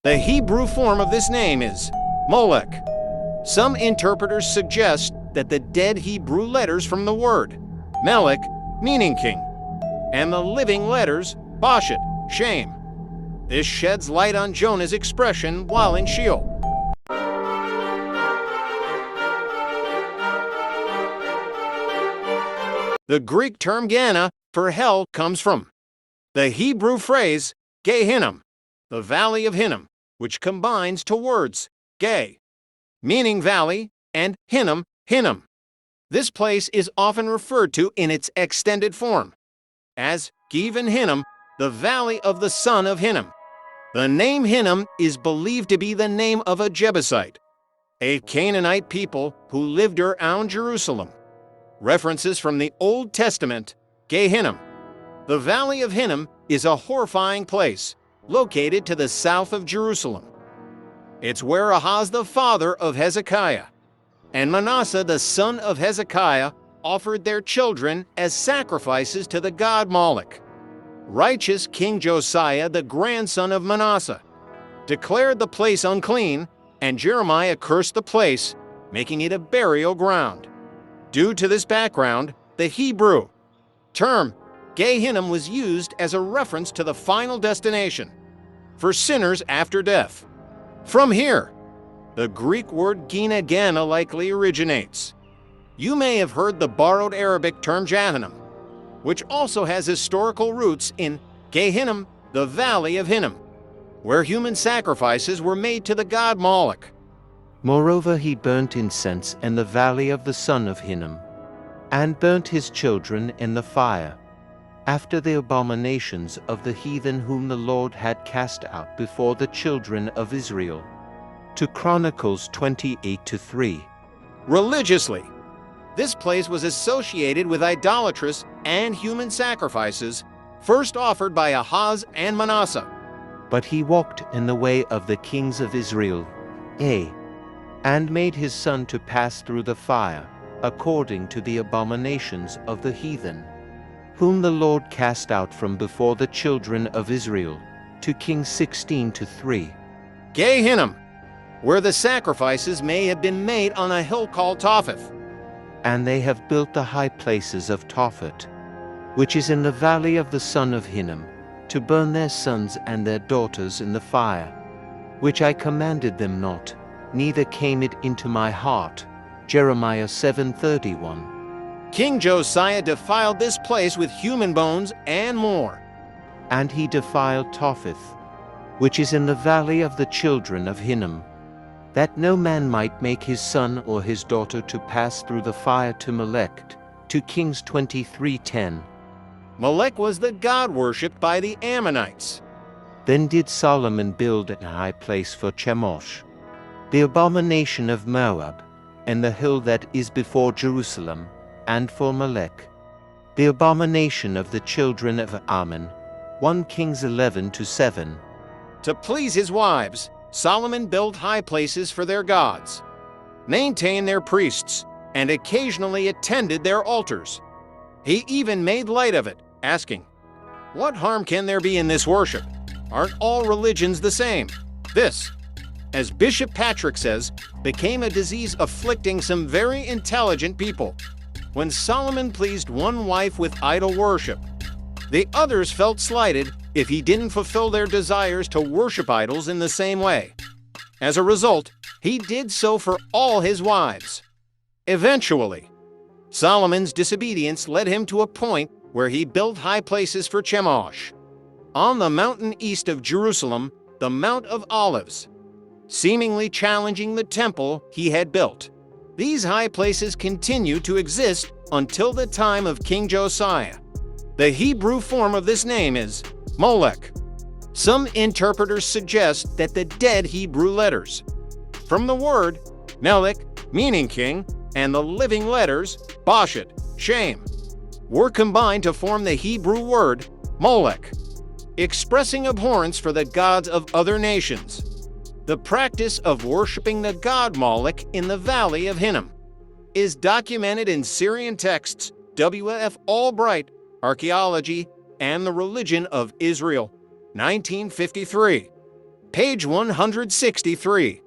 The Hebrew form of this name is Moloch. Some interpreters suggest that the dead Hebrew letters from the word Melech, meaning king, and the living letters Bashet, shame. This sheds light on Jonah's expression while in Sheol. The Greek term Gehenna for hell comes from the Hebrew phrase gey-hinnom, the valley of Hinnom, which combines two words, gey, meaning valley, and hinnom, hinnom. This place is often referred to in its extended form as gey-hinnom, the valley of the son of Hinnom. The name Hinnom is believed to be the name of a Jebusite, a Canaanite people who lived around Jerusalem. References from the Old Testament, gey-hinnom. The Valley of Hinnom is a horrifying place located to the south of Jerusalem. It's where Ahaz, the father of Hezekiah, and Manasseh, the son of Hezekiah, offered their children as sacrifices to the god Moloch. Righteous King Josiah, the grandson of Manasseh, declared the place unclean, and Jeremiah cursed the place, making it a burial ground. Due to this background, the Hebrew term gey-hinnom was used as a reference to the final destination for sinners after death. From here, the Greek word Gehenna likely originates. You may have heard the borrowed Arabic term Gehenna, which also has historical roots in gey-hinnom, the valley of Hinnom, where human sacrifices were made to the god Moloch. Moreover, he burnt incense in the valley of the son of Hinnom, and burnt his children in the fire, after the abominations of the heathen whom the Lord had cast out before the children of Israel. 2 Chronicles 28:3. Religiously, this place was associated with idolatrous and human sacrifices, first offered by Ahaz and Manasseh. But he walked in the way of the kings of Israel, and made his son to pass through the fire, according to the abominations of the heathen, whom the Lord cast out from before the children of Israel. 2 Kings 16:3. Gey-hinnom, where the sacrifices may have been made on a hill called Topheth. And they have built the high places of Tophet, which is in the valley of the son of Hinnom, to burn their sons and their daughters in the fire, which I commanded them not, neither came it into my heart. Jeremiah 7:31. King Josiah defiled this place with human bones and more. And he defiled Topheth, which is in the valley of the children of Hinnom, that no man might make his son or his daughter to pass through the fire to Molech. 2 Kings 23:10. Molech was the god worshipped by the Ammonites. Then did Solomon build a high place for Chemosh, the abomination of Moab, and the hill that is before Jerusalem, and for Molech, the abomination of the children of Ammon. 1 Kings 11:7. To please his wives, Solomon built high places for their gods, maintained their priests, and occasionally attended their altars. He even made light of it, asking, "What harm can there be in this worship? Aren't all religions the same?" This, as Bishop Patrick says, became a disease afflicting some very intelligent people. When Solomon pleased one wife with idol worship, the others felt slighted if he didn't fulfill their desires to worship idols in the same way. As a result, he did so for all his wives. Eventually, Solomon's disobedience led him to a point where he built high places for Chemosh, on the mountain east of Jerusalem, the Mount of Olives, seemingly challenging the temple he had built. These high places continued to exist until the time of King Josiah. The Hebrew form of this name is Molech. Some interpreters suggest that the dead Hebrew letters from the word Melech, meaning king, and the living letters Bashet, shame, were combined to form the Hebrew word Molech, expressing abhorrence for the gods of other nations. The practice of worshiping the god Moloch in the valley of Hinnom is documented in Syrian texts, W.F. Albright, Archaeology and the Religion of Israel, 1953. Page 163.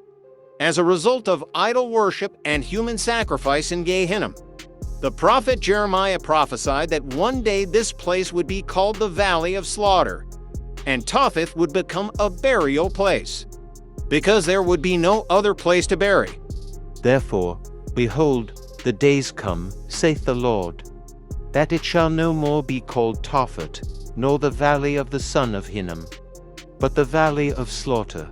As a result of idol worship and human sacrifice in Gehenna, the prophet Jeremiah prophesied that one day this place would be called the Valley of Slaughter, and Topheth would become a burial place, because there would be no other place to bury. Therefore, behold, the days come, saith the Lord, that it shall no more be called Topheth, nor the valley of the son of Hinnom, but the valley of slaughter,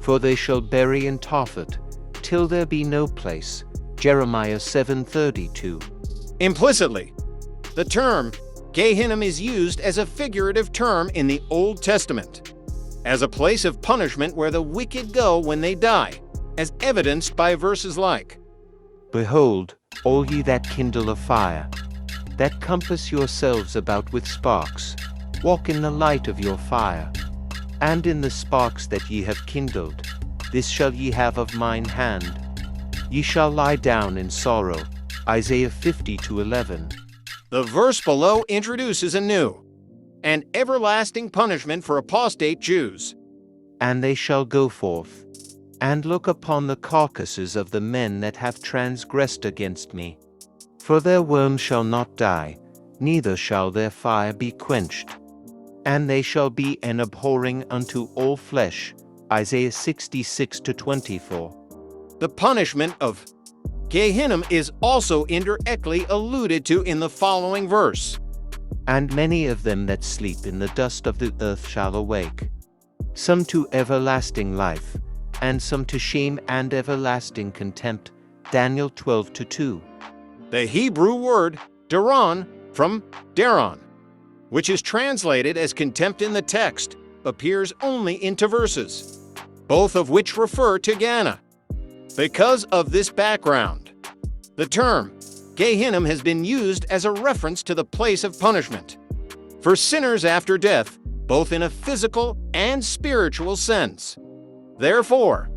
for they shall bury in Topheth, till there be no place. Jeremiah 7:32. Implicitly, the term gey-hinnom is used as a figurative term in the Old Testament, as a place of punishment where the wicked go when they die, as evidenced by verses like, Behold, all ye that kindle a fire, that compass yourselves about with sparks, walk in the light of your fire, and in the sparks that ye have kindled, this shall ye have of mine hand. Ye shall lie down in sorrow. Isaiah 50:11. The verse below introduces a new and everlasting punishment for apostate Jews. And they shall go forth, and look upon the carcasses of the men that have transgressed against me. For their worm shall not die, neither shall their fire be quenched. And they shall be an abhorring unto all flesh. Isaiah 66:24. The punishment of Gehenna is also indirectly alluded to in the following verse. And many of them that sleep in the dust of the earth shall awake, some to everlasting life, and some to shame and everlasting contempt. Daniel 12:2. The Hebrew word daron, from daron, which is translated as contempt in the text, appears only in 2 verses, both of which refer to Gehenna. Because of this background, the term gey-hinnom has been used as a reference to the place of punishment for sinners after death, both in a physical and spiritual sense. Therefore,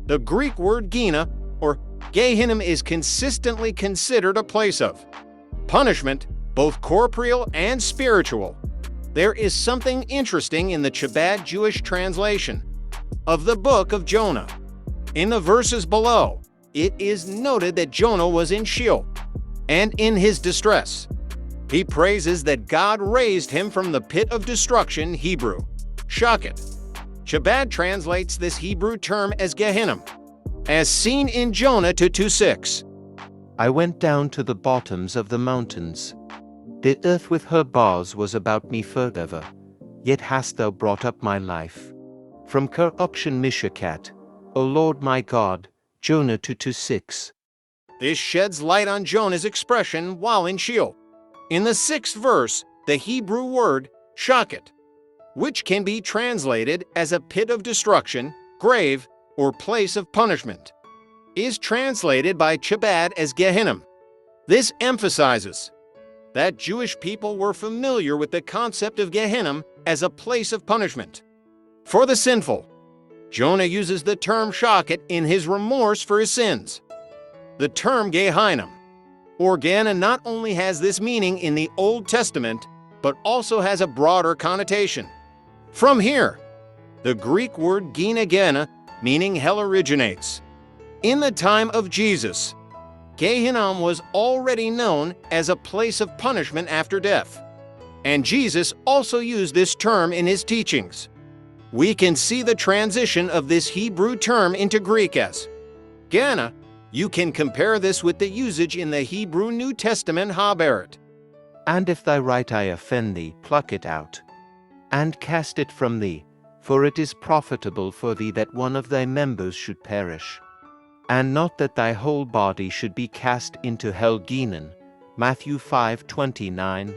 the Greek word Gehenna or gey-hinnom is consistently considered a place of punishment, both corporeal and spiritual. There is something interesting in the Chabad Jewish translation of the book of Jonah. In the verses below, it is noted that Jonah was in Sheol, and in his distress, he praises that God raised him from the pit of destruction, Hebrew, Shakhet. Chabad translates this Hebrew term as Gehenna, as seen in Jonah 2:6. I went down to the bottoms of the mountains. The earth with her bars was about me forever, yet hast thou brought up my life. From corruption Mishakhat, O Lord my God, Jonah 2:6. This sheds light on Jonah's expression while in Sheol. In the 6th verse, the Hebrew word Shakhet, which can be translated as a pit of destruction, grave, or place of punishment, is translated by Chabad as Gehenna. This emphasizes that Jewish people were familiar with the concept of Gehenna as a place of punishment for the sinful. Jonah uses the term Shakhet in his remorse for his sins. The term gey-hinnom, or Gehenna, not only has this meaning in the Old Testament, but also has a broader connotation. From here, the Greek word Gehenna, meaning hell, originates. In the time of Jesus, Gehenna was already known as a place of punishment after death, and Jesus also used this term in his teachings. We can see the transition of this Hebrew term into Greek as Gehenna. You can compare this with the usage in the Hebrew New Testament haberet. And if thy right eye offend thee, pluck it out, and cast it from thee, for it is profitable for thee that one of thy members should perish, and not that thy whole body should be cast into hell. Gehenna. Matthew 5:29.